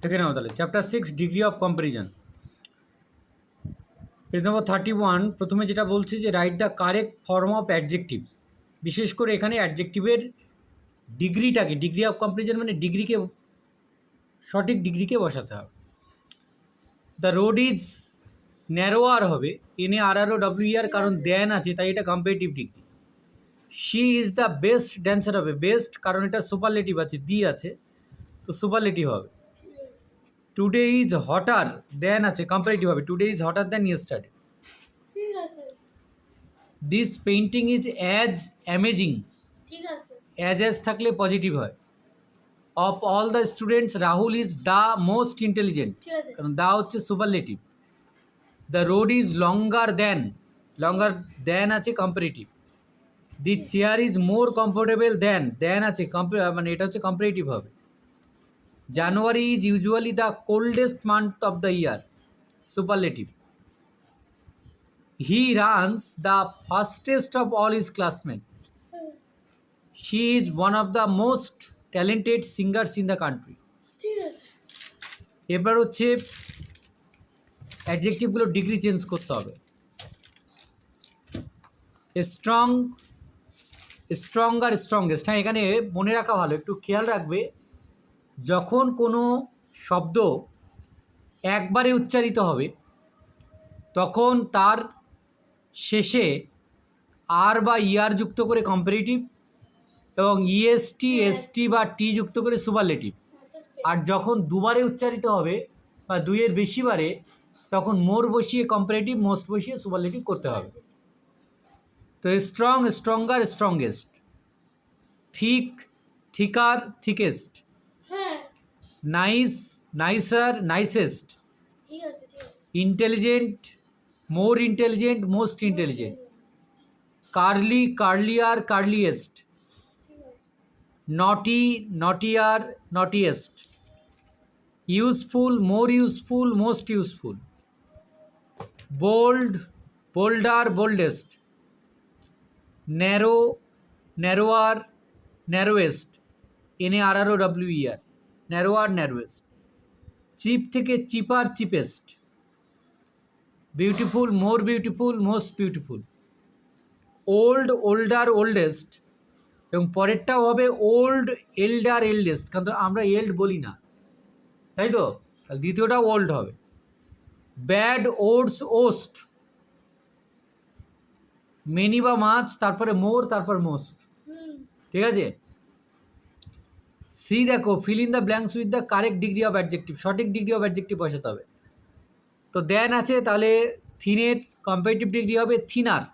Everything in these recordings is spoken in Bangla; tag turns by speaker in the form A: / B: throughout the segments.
A: দেখে নাও তাহলে chapter 6 degree of comparison page নম্বর 31। প্রথমে যেটা বলছি যে write the correct form of adjective. বিশেষ করে এখানে অ্যাডজেক্টিভের ডিগ্রিটাকে, ডিগ্রি অফ কম্প্যারিজন মানে ডিগ্রিকে, সঠিক ডিগ্রিকে বসাতে হবে। দ্য রোড ইজ ন্যারোয়ার হবে, NARROWER, কারণ দেন আছে তাই এটা comparative degree. She is the best dancer হবে, বেস্ট কারণ এটা সুপারলেটিভ আছে, দি আছে তো সুপারলেটিভ হবে। টুডে ইজ হটার দেন আছে, কম্পারেটিভ হবে, today is hotter than yesterday. This painting is as amazing, as থাকলে পজিটিভ হয়। Of all the students Rahul is the most intelligent, কারণ দা হচ্ছে superlative. The road is longer than আছে comparative. The chair is more comfortable than আছে মানে এটা হচ্ছে কম্পারেটিভ হবে। January is usually the coldest month of the year, superlative. He runs the fastest of all his classmate. She is one of the most talented singers in the country. এবার হচ্ছে অ্যাডজেক্টিভগুলো ডিগ্রি চেঞ্জ করতে হবে। Strong, stronger, strongest. হ্যাঁ, এখানে মনে রাখা ভালো, একটু খেয়াল রাখবে যখন কোনো শব্দ একবারে উচ্চারিত হবে তখন তার শেষে আর বা ইয়ার যুক্ত করে কম্পারেটিভ এবং ইএসটি এসটি বা টি যুক্ত করে সুপারলেটিভ। আর যখন দুবারে উচ্চারিত হবে বা দুইয়ের বেশি বারে তখন মোর বসিয়ে কম্পারেটিভ, মোস্ট বসিয়ে সুপারলেটিভ করতে হবে। তো strong, stronger, strongest. Thick, thicker, thickest. Nice, nicer, nicest. Intelligent, more intelligent, most intelligent. Curly, curlier, curliest. Naughty, naughtier, naughtiest. Useful, more useful, most useful. Bold, bolder, boldest. Narrow, narrower, narrowest, NARROWER, narrower, narrowest. Cheap থেকে cheaper, cheapest. Beautiful, more beautiful, most beautiful. Old, older, oldest, এবং পরেরটাও হবে ওল্ড, এল্ডার, এল্ডেস্ট, কারণ আমরা এল্ড বলি না, তাই তো, দ্বিতীয়টাও ওল্ড হবে। Bad, odds, worst. মেনি বা মাছ, তারপরে মোর, তারপর মোস্ট, ঠিক আছে। সি দেখো, fill in the blanks with the correct degree of adjective, সঠিক ডিগ্রি অফ অ্যাডজেক্টিভ বসাতে হবে। তো দেন আছে, তাহলে থিনের কম্পারেটিভ ডিগ্রি হবে থিনার।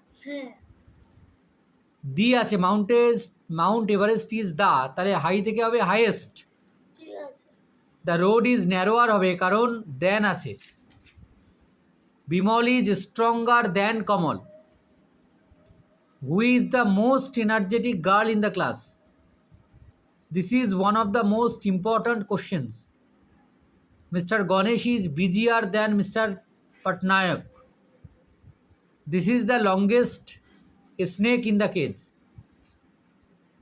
A: দি আছে, মাউন্ট এভারেস্ট ইজ দ্য, তাহলে হাই থেকে হবে হাইয়েস্ট। দ্য রোড ইজ ন্যারোয়ার হবে কারণ দেন আছে। Bimal is stronger than Kamal. Who is the most energetic girl in the class? This is one of the most important questions. Mister Ganesh is busier than mister Patnaik. This is the longest snake in the cage,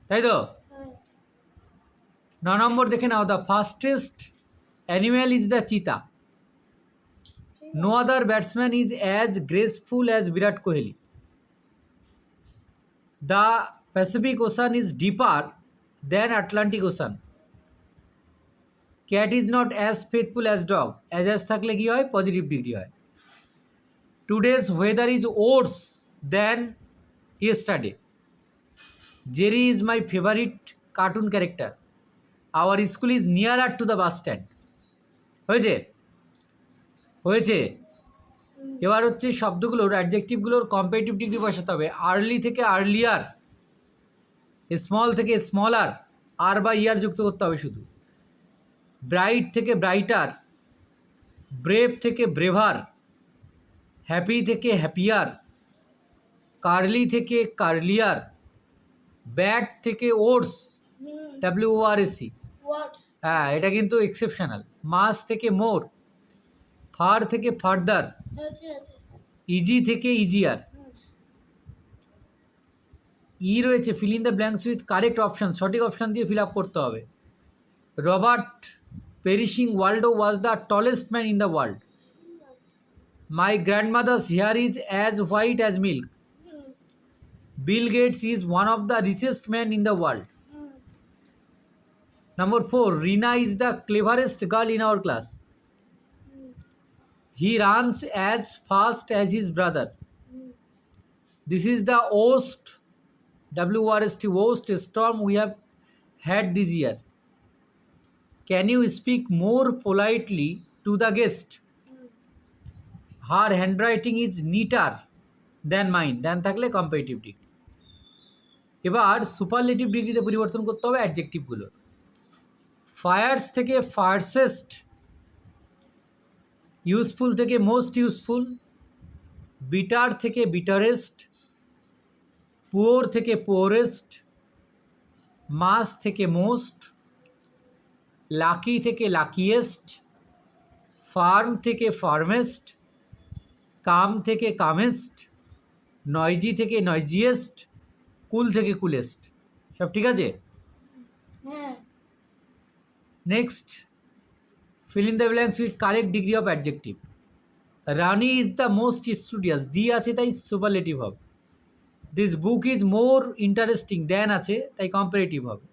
A: তাই তো। 9 নম্বর দেখে নাও, the fastest animal is the cheetah. No other batsman is as graceful as Virat Kohli. The Pacific Ocean is deeper than Atlantic Ocean. Cat is not as faithful as dog, as থাকলে কী হয়, পজিটিভ ডিগ্রি হয়। Today's weather is worse than yesterday. Jerry is my favourite cartoon character. Our school is নিয়ারার to the bus stand. হয়েছে, হয়েছে। এবার হচ্ছে শব্দগুলোর, অ্যাডজেক্টিভগুলোর কম্পারেটিভ ডিগ্রি বসাতে হবে। আর্লি থেকে আর্লিয়ার, স্মল থেকে স্মলার, আর বা ইয়ার যুক্ত করতে হবে শুধু। ব্রাইট থেকে ব্রাইটার, ব্রেভ থেকে ব্রেভার, হ্যাপি থেকে হ্যাপিয়ার, কার্লি থেকে কার্লিয়ার, ব্যাড থেকে ওটস, WORS। হ্যাঁ, এটা কিন্তু এক্সেপশনাল। মাস থেকে মোর, ফার থেকে ফার্দার, ইজি থেকে ইজিয়ার। ই রয়েছে, fill in the blanks with correct option, সঠিক অপশান দিয়ে ফিল আপ করতে হবে। Robert perishing Waldo was the tallest man in the world. My grandmother's hair is as white as milk. Bill Gates is one of the richest men in the world. Number 4, Rina is the cleverest girl in our class. He runs as fast as his brother. This is the worst, WRST, worst storm we have had this year. Can you speak more politely to the guest? Her handwriting is neater than mine. than থাকলে কম্পারেটিভ ডিগ্রি। এবার সুপারলেটিভ ডিগ্রিতে পরিবর্তন করতে হবে অ্যাডজেক্টিভগুলো। ফায়ার্স থেকে ফার্সেস্ট, ইউজফুল থেকে মোস্ট ইউজফুল, বিটার থেকে বিটারেস্ট, পুওর থেকে পুওরেস্ট, মাস থেকে মোস্ট, লাকি থেকে লাকিয়েস্ট, ফার্ম থেকে ফার্মেস্ট, কাম থেকে কামেস্ট, নয়জি থেকে নয়জিয়েস্ট, কুল থেকে কুলেস্ট। সব ঠিক আছে? Next, fill in the blanks with correct degree of adjective. Rani is the most studious. The আছে তাই সুপারলেটিভ হবে। This book is more interesting than আছে তাই কম্পারেটিভ হবে।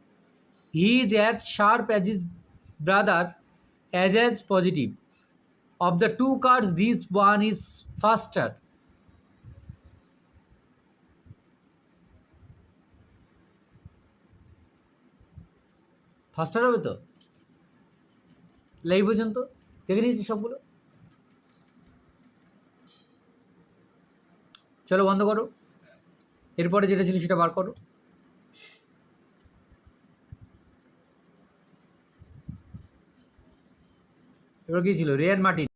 A: He is as sharp as his brother as positive. Of the two cars this one is faster. Faster হবে তো? এই পর্যন্ত দেখে নিয়েছি সবগুলো। চলো বন্ধ করো, এরপরে যেটা ছিল সেটা বার করো। এবার কি ছিল? রিয়ান মার্টিন।